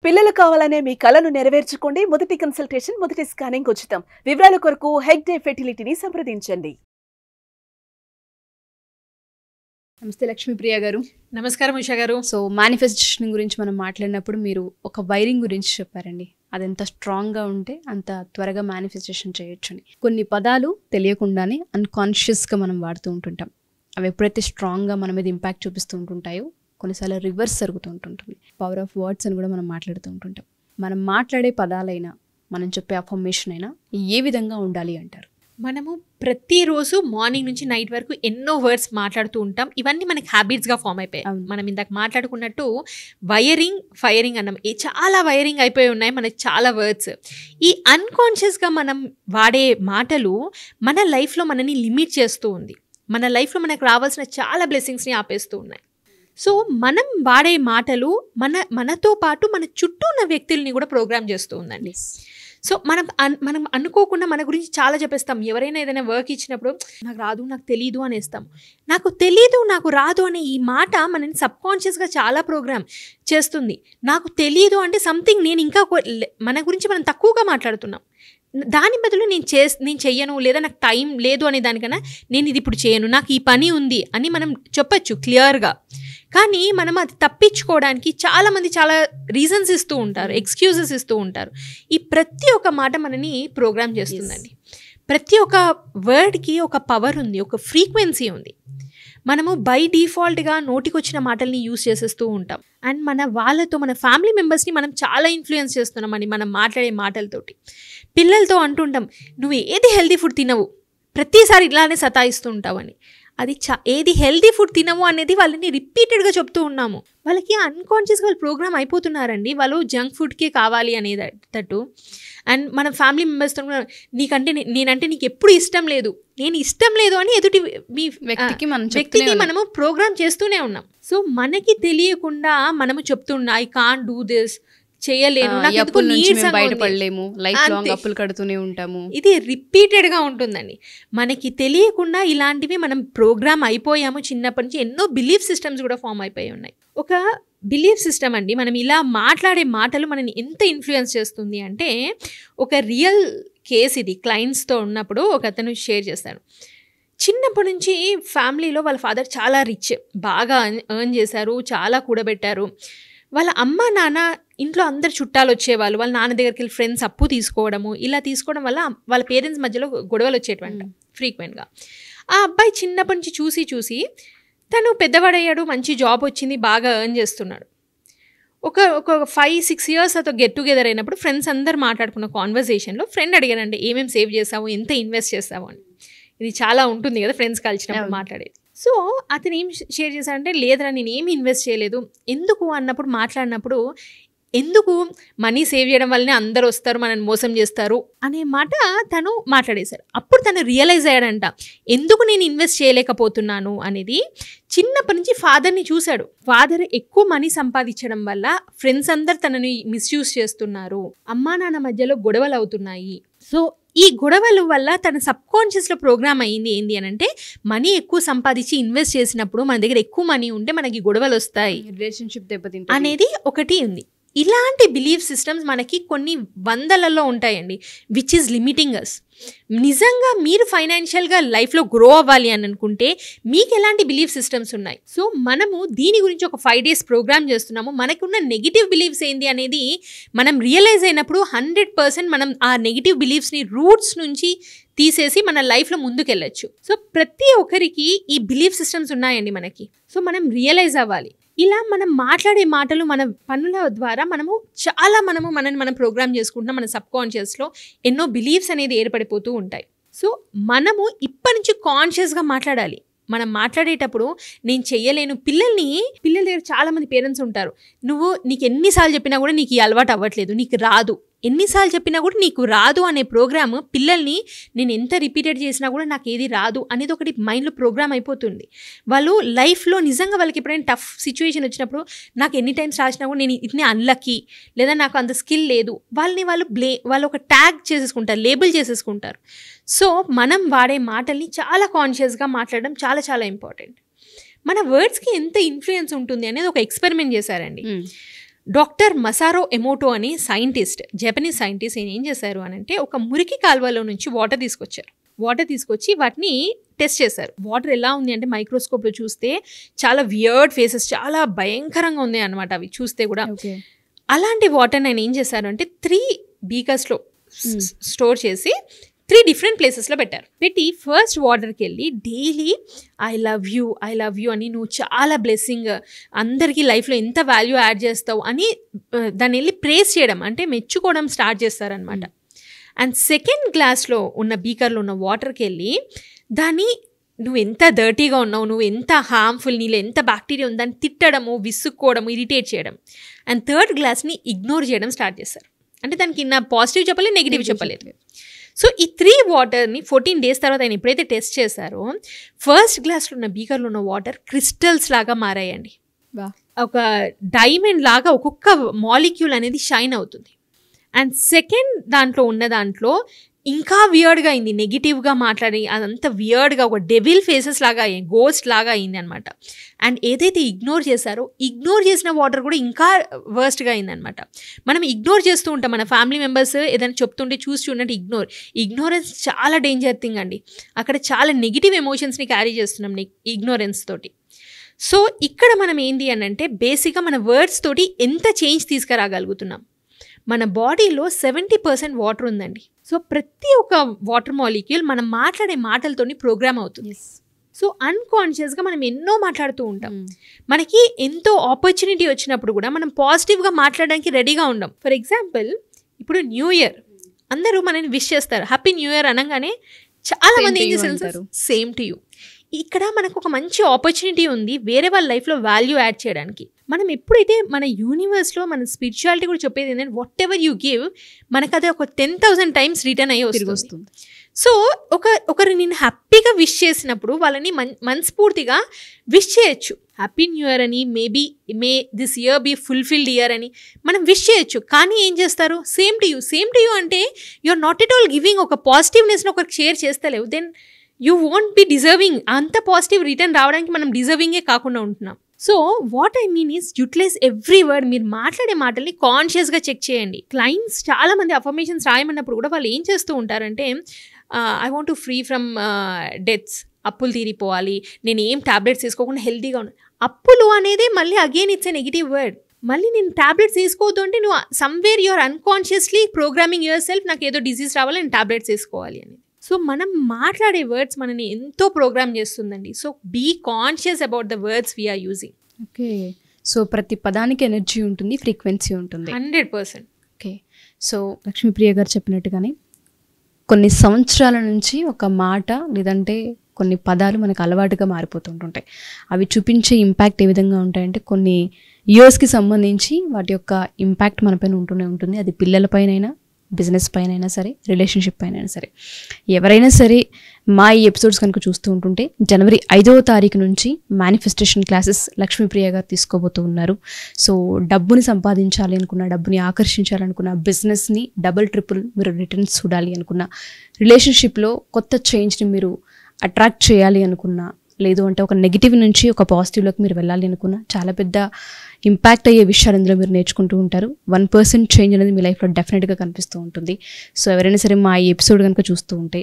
పిల్లలు కావాలనే మీ కలను నెరవేర్చుకోండి. మొదటి కన్సల్టేషన్, మొదటి స్కానింగ్ ఉచితం. వివరాల కొరకు హెగ్డే ఫెర్టిలిటీని సంప్రదించండి. నమస్తే లక్ష్మీప్రియ గారు. నమస్కారం ఉషా గారు. సో మేనిఫెస్టేషన్ గురించి మనం మాట్లాడినప్పుడు మీరు ఒక వైరింగ్ గురించి చెప్పారండి. అది ఎంత స్ట్రాంగ్గా ఉంటే అంత త్వరగా మేనిఫెస్టేషన్ చేయొచ్చు అని. కొన్ని పదాలు తెలియకుండానే అన్కాన్షియస్గా మనం వాడుతూ ఉంటుంటాం. అవి ఎప్పుడైతే స్ట్రాంగ్గా మన మీద ఇంపాక్ట్ చూపిస్తూ ఉంటుంటాయో కొన్నిసార్లు రివర్స్ జరుగుతూ ఉంటుంటుంది. పవర్ ఆఫ్ వర్డ్స్ అని కూడా మనం మాట్లాడుతూ ఉంటుంటాం. మనం మాట్లాడే పదాలైనా మనం చెప్పే అఫర్మేషన్ అయినా ఏ విధంగా ఉండాలి అంటారు? మనము ప్రతిరోజు మార్నింగ్ నుంచి నైట్ వరకు ఎన్నో వర్డ్స్ మాట్లాడుతూ ఉంటాం. ఇవన్నీ మనకి హ్యాబిట్స్గా ఫామ్ అయిపోయాయి. మనం ఇందాక మాట్లాడుకున్నట్టు వైరింగ్ ఫైరింగ్ అన్నాం. చాలా వైరింగ్ అయిపోయి ఉన్నాయి మనకి చాలా వర్డ్స్. ఈ అన్కాన్షియస్గా మనం వాడే మాటలు మన లైఫ్లో మనని లిమిట్ చేస్తూ ఉంది. మన లైఫ్లో మనకు రావాల్సిన చాలా బ్లెస్సింగ్స్ని ఆపేస్తూ ఉన్నాయి. సో మనం వాడే మాటలు మనతో పాటు మన చుట్టూ ఉన్న వ్యక్తుల్ని కూడా ప్రోగ్రామ్ చేస్తూ ఉందండి. సో మనం అనుకోకుండా మన గురించి చాలా చెప్పేస్తాం. ఎవరైనా ఏదైనా వర్క్ ఇచ్చినప్పుడు నాకు రాదు, నాకు తెలీదు అనేస్తాం. నాకు తెలీదు, నాకు రాదు అనే ఈ మాట మనని సబ్కాన్షియస్గా చాలా ప్రోగ్రామ్ చేస్తుంది. నాకు తెలీదు అంటే సంథింగ్ నేను ఇంకా మన గురించి మనం తక్కువగా మాట్లాడుతున్నాం. దాని బదులు నేను చెయ్యను, లేదా నాకు టైం లేదు అనే దానికన్నా నేను ఇది ఇప్పుడు చేయను, నాకు ఈ పని ఉంది అని మనం చెప్పచ్చు క్లియర్గా. కానీ మనం అది తప్పించుకోవడానికి చాలామంది చాలా రీజన్స్ ఇస్తూ ఉంటారు, ఎక్స్క్యూజెస్ ఇస్తూ ఉంటారు. ఈ ప్రతి ఒక్క మాట మనని ప్రోగ్రామ్ చేస్తుందండి. ప్రతి ఒక్క వర్డ్కి ఒక పవర్ ఉంది, ఒక ఫ్రీక్వెన్సీ ఉంది. మనము బై డిఫాల్ట్గా నోటికొచ్చిన మాటల్ని యూజ్ చేసేస్తూ ఉంటాం. అండ్ మన ఫ్యామిలీ మెంబర్స్ని మనం చాలా ఇన్ఫ్లుయెన్స్ చేస్తున్నామని మనం మాట్లాడే మాటలతోటి. పిల్లలతో అంటుంటాం, నువ్వు ఏది హెల్తీ ఫుడ్ తినవు, ప్రతిసారి ఇట్లానే సతాయిస్తూ ఉంటావని. అది ఏది హెల్తీ ఫుడ్ తినవు అనేది వాళ్ళని రిపీటెడ్గా చెప్తూ ఉన్నాము. వాళ్ళకి అన్కాన్షియస్గా వాళ్ళు ప్రోగ్రామ్ అయిపోతున్నారండి. వాళ్ళు జంక్ ఫుడ్కే కావాలి అనేటట్టు. అండ్ మన ఫ్యామిలీ మెంబర్స్తో కూడా నేనంటే నీకు ఎప్పుడు ఇష్టం లేదు, నేను ఇష్టం లేదు అని ఎదుటి వ్యక్తికి మనము ప్రోగ్రామ్ చేస్తూనే ఉన్నాం. సో మనకి తెలియకుండా మనము చెప్తున్నా ఐ కాంట్ డూ దిస్, చేయలేను, బయటపడలేము, లైఫ్ లాంగ్ అప్పులు కడుతూనే ఉంటాము. ఇది రిపీటెడ్గా ఉంటుందండి. మనకి తెలియకుండా ఇలాంటివి మనం ప్రోగ్రామ్ అయిపోయాము. చిన్నప్పటి నుంచి ఎన్నో బిలీఫ్ సిస్టమ్స్ కూడా ఫామ్ అయిపోయి ఉన్నాయి. ఒక బిలీఫ్ సిస్టమ్ అండి, మనం ఇలా మాట్లాడే మాటలు మనని ఎంత ఇన్ఫ్లుయెన్స్ చేస్తుంది అంటే, ఒక రియల్ కేస్ ఇది. క్లయింట్స్తో ఉన్నప్పుడు ఒక అతను షేర్ చేస్తాడు. చిన్నప్పటి నుంచి ఫ్యామిలీలో వాళ్ళ ఫాదర్ చాలా రిచ్, బాగా ఎర్న్ చేశారు, చాలా కూడబెట్టారు. వాళ్ళ అమ్మ నాన్న ఇంట్లో అందరు చుట్టాలు వచ్చేవాళ్ళు. వాళ్ళ నాన్న దగ్గరికి వెళ్ళి ఫ్రెండ్స్ అప్పు తీసుకోవడము, ఇలా తీసుకోవడం వల్ల వాళ్ళ పేరెంట్స్ మధ్యలో గొడవలు వచ్చేటువంటి ఫ్రీక్వెంట్గా. ఆ అబ్బాయి చిన్నప్పటి నుంచి చూసి తను పెద్దవాడయ్యాడు, మంచి జాబ్ వచ్చింది, బాగా ఎర్న్ చేస్తున్నాడు. ఒక 5-6 years అతో గెట్ టుగెదర్ అయినప్పుడు ఫ్రెండ్స్ అందరు మాట్లాడుకున్న కాన్వర్జేషన్లో ఫ్రెండ్ అడిగానండి, ఏమేమి సేవ్ చేసావు, ఎంత ఇన్వెస్ట్ చేస్తావు అని. ఇది చాలా ఉంటుంది కదా ఫ్రెండ్స్ కలిసినప్పుడు మాట్లాడేది. సో అతను ఏం షేర్ చేశాడంటే, లేదురా నేను ఏమి ఇన్వెస్ట్ చేయలేదు. ఎందుకు అన్నప్పుడు మాట్లాడినప్పుడు, ఎందుకు మనీ సేవ్ చేయడం వల్లనే అందరు వస్తారు, మనల్ని మోసం చేస్తారు అనే మాట తను మాట్లాడేశారు. అప్పుడు తను రియలైజ్ అయ్యాడంట, ఎందుకు నేను ఇన్వెస్ట్ చేయలేకపోతున్నాను అనేది. చిన్నప్పటి నుంచి ఫాదర్ని చూశాడు. ఫాదర్ ఎక్కువ మనీ సంపాదించడం వల్ల ఫ్రెండ్స్ అందరు తనని మిస్యూజ్ చేస్తున్నారు, అమ్మా నాన్న మధ్యలో గొడవలు అవుతున్నాయి. సో ఈ గొడవల వల్ల తన సబ్కాన్షియస్లో ప్రోగ్రామ్ అయ్యింది ఏంటి అని అంటే, మనీ ఎక్కువ సంపాదించి ఇన్వెస్ట్ చేసినప్పుడు మన దగ్గర ఎక్కువ మనీ ఉంటే మనకి గొడవలు వస్తాయి, రిలేషన్షిప్ దెబ్బతింటుంది అనేది ఒకటి ఉంది. ఇలాంటి బిలీఫ్ సిస్టమ్స్ మనకి కొన్ని వందలలో ఉంటాయండి, విచ్ ఈజ్ లిమిటింగ్ అస్. నిజంగా మీరు ఫైనాన్షియల్గా లైఫ్లో గ్రో అవ్వాలి అని అనుకుంటే మీకు ఎలాంటి బిలీఫ్ సిస్టమ్స్ ఉన్నాయి? సో మనము దీని గురించి ఒక 5 days ప్రోగ్రామ్ చేస్తున్నాము. మనకున్న నెగిటివ్ బిలీఫ్స్ ఏంటి అనేది మనం రియలైజ్ అయినప్పుడు 100% మనం ఆ నెగిటివ్ బిలీఫ్స్ని రూట్స్ నుంచి తీసేసి మన లైఫ్లో ముందుకెళ్ళచ్చు. సో ప్రతి ఒక్కరికి ఈ బిలీఫ్ సిస్టమ్స్ ఉన్నాయండి మనకి. సో మనం రియలైజ్ అవ్వాలి. ఇలా మనం మాట్లాడే మాటలు, మన పనుల ద్వారా మనని మనం ప్రోగ్రామ్ చేసుకుంటున్నాం. మన సబ్కాన్షియస్లో ఎన్నో బిలీఫ్స్ అనేది ఏర్పడిపోతూ ఉంటాయి. సో మనము ఇప్పటి నుంచి కాన్షియస్గా మాట్లాడాలి. మనం మాట్లాడేటప్పుడు నేను చెయ్యలేను, పిల్లల దగ్గర చాలామంది పేరెంట్స్ ఉంటారు, నీకు ఎన్నిసార్లు చెప్పినా కూడా నీకు ఈ అలవాటు అవ్వట్లేదు, నీకు రాదు, ఎన్నిసార్లు చెప్పినా కూడా నీకు రాదు అనే ప్రోగ్రామ్ పిల్లల్ని నేను ఎంత రిపీటెడ్ చేసినా కూడా నాకు ఏది రాదు అనేది ఒకటి మైండ్లో ప్రోగ్రామ్ అయిపోతుంది. వాళ్ళు లైఫ్లో నిజంగా వాళ్ళకి ఎప్పుడైనా టఫ్ సిచ్యువేషన్ వచ్చినప్పుడు నాకు ఎన్ని టైమ్స్ రాసినా కూడా నేను ఇట్నే అన్లక్కీ, లేదా నాకు అంత స్కిల్ లేదు, వాళ్ళు ఒక ట్యాగ్ చేసేసుకుంటారు, లేబుల్ చేసేసుకుంటారు. సో మనం వాడే మాటల్ని చాలా కాన్షియస్గా మాట్లాడడం చాలా చాలా ఇంపార్టెంట్. మన వర్డ్స్కి ఎంత ఇన్ఫ్లుయెన్స్ ఉంటుంది అనేది ఒక ఎక్స్పెరిమెంట్ చేశారండి. డాక్టర్ మసారో ఎమోటో అనే సైంటిస్ట్, జపనీస్ సైంటిస్ట్, ఏం చేశారు అని అంటే ఒక మురికి కాలువలో నుంచి వాటర్ తీసుకొచ్చి వాటిని టెస్ట్ చేశారు. వాటర్ ఎలా ఉంది అంటే మైక్రోస్కోప్లో చూస్తే చాలా వియర్డ్ ఫేసెస్, చాలా భయంకరంగా ఉంది అనమాట అవి చూస్తే కూడా. అలాంటి వాటర్ని ఆయన ఏం చేశారు అంటే 3 బీకర్స్లో స్టోర్ చేసి 3 డిఫరెంట్ ప్లేసెస్లో పెట్టి ఫస్ట్ వాటర్కి వెళ్ళి డైలీ ఐ లవ్ యూ అని, నువ్వు చాలా బ్లెస్సింగ్, అందరికీ లైఫ్లో ఎంత వాల్యూ యాడ్ చేస్తావు అని దాన్ని వెళ్ళి ప్రేస్ చేయడం, అంటే మెచ్చుకోవడం స్టార్ట్ చేస్తారనమాట. అండ్ సెకండ్ గ్లాస్లో ఉన్న బీకర్లో ఉన్న వాటర్కి వెళ్ళి దాన్ని నువ్వు ఎంత డర్టీగా ఉన్నావు, నువ్వు ఎంత హార్మ్ఫుల్, నీళ్ళు ఎంత బ్యాక్టీరియా ఉందని తిట్టడము, విసుక్కోవడము, ఇరిటేట్ చేయడం. అండ్ థర్డ్ గ్లాస్ని ఇగ్నోర్ చేయడం స్టార్ట్ చేస్తారు. అంటే దానికి నా పాజిటివ్ చెప్పలేదు, నెగిటివ్ చెప్పలేదు. సో ఈ 3 వాటర్ని 14 డేస్ తర్వాత ఆయన ఎప్పుడైతే టెస్ట్ చేశారో ఫస్ట్ గ్లాస్లో ఉన్న బీకర్లో ఉన్న వాటర్ క్రిస్టల్స్ లాగా మారాయండి. ఒక డైమండ్ లాగా ఒక్కొక్క మాలిక్యూల్ అనేది షైన్ అవుతుంది. అండ్ సెకండ్ దాంట్లో ఉన్న దాంట్లో ఇంకా వియర్డ్గా అయింది, నెగిటివ్గా మాట్లాడి అదంతా వియర్డ్గా ఒక డెవిల్ ఫేసెస్ లాగా అయ్యాయి, గోస్ట్ లాగా అయింది అనమాట. అండ్ ఏదైతే ఇగ్నోర్ చేశారో ఇగ్నోర్ చేసిన వాటర్ కూడా ఇంకా వర్స్ట్గా అయిందనమాట. మనం ఇగ్నోర్ చేస్తూ ఉంటాం, మన ఫ్యామిలీ మెంబర్స్ ఏదైనా చెప్తుంటే చూస్తున్నట్టు ఇగ్నోరెన్స్ చాలా డేంజర్ థింగ్ అండి. అక్కడ చాలా నెగిటివ్ ఎమోషన్స్ని క్యారీ చేస్తున్నాం ఇగ్నోరెన్స్ తోటి. సో ఇక్కడ మనం ఏంటి అని అంటే బేసిక్గా మన వర్డ్స్ తోటి ఎంత చేంజ్ తీసుకురాగలుగుతున్నాం. మన బాడీలో 70% వాటర్ ఉందండి. సో ప్రతి ఒక్క వాటర్ మాలిక్యూల్ మనం మాట్లాడే మాటలతోని ప్రోగ్రామ్ అవుతుంది. సో అన్కాన్షియస్గా మనం ఎన్నో మాట్లాడుతూ ఉంటాం. మనకి ఎంతో ఆపర్చునిటీ వచ్చినప్పుడు కూడా మనం పాజిటివ్గా మాట్లాడడానికి రెడీగా ఉండం. ఫర్ ఎగ్జాంపుల్ ఇప్పుడు న్యూ ఇయర్ అందరూ మనని విష్ చేస్తారు, హ్యాపీ న్యూ ఇయర్ అనగానే చాలా మంది ఏం చేస్తారు, సేమ్ టు యూ. ఇక్కడ మనకు ఒక మంచి ఆపర్చునిటీ ఉంది వేరే వాళ్ళ లైఫ్లో వాల్యూ యాడ్ చేయడానికి. మనం ఎప్పుడైతే మన యూనివర్స్లో మన స్పిరిచువాలిటీ కూడా చెప్పేది ఏంటంటే వాట్ ఎవర్ యూ గివ్ మనకు అది ఒక 10,000 టైమ్స్ రిటర్న్ అయ్యి వస్తుంది. సో ఒకరు నేను హ్యాపీగా విష్ చేసినప్పుడు వాళ్ళని మనస్ఫూర్తిగా విష్ చేయొచ్చు, హ్యాపీ న్యూ ఇయర్ అని, may this year be fulfilled year అని మనం విష్ చేయొచ్చు. కానీ ఏం చేస్తారు, సేమ్ టు యూ అంటే you are not at all giving. ఒక పాజిటివ్నెస్ని ఒకరికి షేర్ చేస్తలేవు, then you won't be deserving. అంత పాజిటివ్ రిటర్న్ రావడానికి మనం డిజర్వింగే కాకుండా ఉంటున్నాం. So what I mean is utilize every word. మీరు మాట్లాడే మాటల్ని కాన్షియస్గా చెక్ చేయండి. క్లయింట్స్ చాలా మంది అఫర్మేషన్స్ రాయమన్నప్పుడు కూడా వాళ్ళు ఏం చేస్తూ ఉంటారంటే I want to free from deaths, అప్పులు తీరిపోవాలి, నేను ఏం టాబ్లెట్స్ తీసుకోకుండా హెల్తీగా ఉన్నాను. అప్పులు అనేది మళ్ళీ again it's a negative word. మళ్ళీ నేను టాబ్లెట్స్ తీసుకోవద్దు అంటే నువ్వు somewhere you're unconsciously programming yourself, నాకు ఏదో డిసీజ్ రావాలి, నేను టాబ్లెట్స్ తీసుకోవాలి అని. సో మనం మాట్లాడే వర్డ్స్ మనని ఎంతో ప్రోగ్రామ్ చేస్తుందండి. So be conscious about the words we're using. Okay, so ప్రతి పదానికి ఎనర్జీ ఉంటుంది, ఫ్రీక్వెన్సీ ఉంటుంది. 100%. ఓకే, సో లక్ష్మీప్రియ గారు చెప్పినట్టుగానే కొన్ని సంవత్సరాల నుంచి ఒక మాట లేదంటే కొన్ని పదాలు మనకు అలవాటుగా మారిపోతుంటుంటాయి. అవి చూపించే ఇంపాక్ట్ ఏ విధంగా ఉంటాయంటే కొన్ని ఇయర్స్కి సంబంధించి వాటి యొక్క ఇంపాక్ట్ మనపైన ఉంటూనే ఉంటుంది. అది పిల్లలపైనైనా, బిజినెస్ పైన అయినా సరే, రిలేషన్షిప్ పైన అయినా సరే. ఎవరైనా సరే మా ఈ ఎపిసోడ్స్ కనుక చూస్తూ ఉంటుంటే జనవరి 5వ తారీఖు నుంచి మేనిఫెస్టేషన్ క్లాసెస్ లక్ష్మీప్రియ గారు తీసుకోబోతూ ఉన్నారు. సో డబ్బుని సంపాదించాలి అనుకున్న, డబ్బుని ఆకర్షించాలనుకున్న, బిజినెస్ని డబుల్ ట్రిపుల్ మీరు రిటర్న్స్ చూడాలి అనుకున్న, రిలేషన్షిప్లో కొత్త చేంజ్ని మీరు అట్రాక్ట్ చేయాలి అనుకున్న, లేదు అంటే ఒక నెగిటివ్ నుంచి ఒక పాజిటివ్లోకి మీరు వెళ్ళాలి అనుకున్న, చాలా పెద్ద ఇంపాక్ట్ అయ్యే విషయాలు ఇందులో మీరు నేర్చుకుంటూ ఉంటారు. 1% చేంజ్ అనేది మీ లైఫ్లో డెఫినెట్గా కనిపిస్తూ ఉంటుంది. సో ఎవరైనా సరే మా ఈ ఎపిసోడ్ కనుక చూస్తూ ఉంటే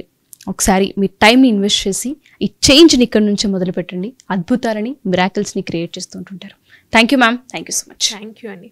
ఒకసారి మీ టైంని ఇన్వెస్ట్ చేసి ఈ చేంజ్ని ఇక్కడ నుంచి మొదలు పెట్టండి. అద్భుతాలని, మిరాకిల్స్ని క్రియేట్ చేస్తూ ఉంటుంటారు. Thank you ma'am, thank you so much. Thank you అండి.